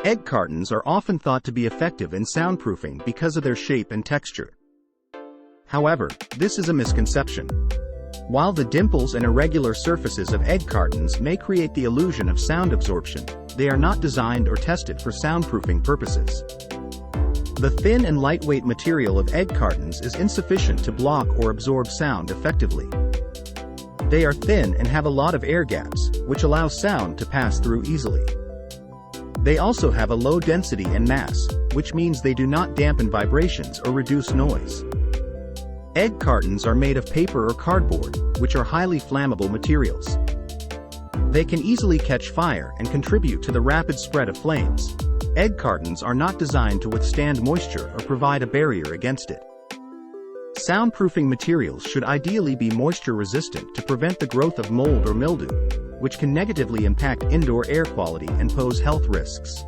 Egg cartons are often thought to be effective in soundproofing because of their shape and texture. However, this is a misconception. While the dimples and irregular surfaces of egg cartons may create the illusion of sound absorption, they are not designed or tested for soundproofing purposes. The thin and lightweight material of egg cartons is insufficient to block or absorb sound effectively. They are thin and have a lot of air gaps, which allow sound to pass through easily. They also have a low density and mass, which means they do not dampen vibrations or reduce noise. Egg cartons are made of paper or cardboard, which are highly flammable materials. They can easily catch fire and contribute to the rapid spread of flames. Egg cartons are not designed to withstand moisture or provide a barrier against it. Soundproofing materials should ideally be moisture resistant to prevent the growth of mold or mildew, which can negatively impact indoor air quality and pose health risks.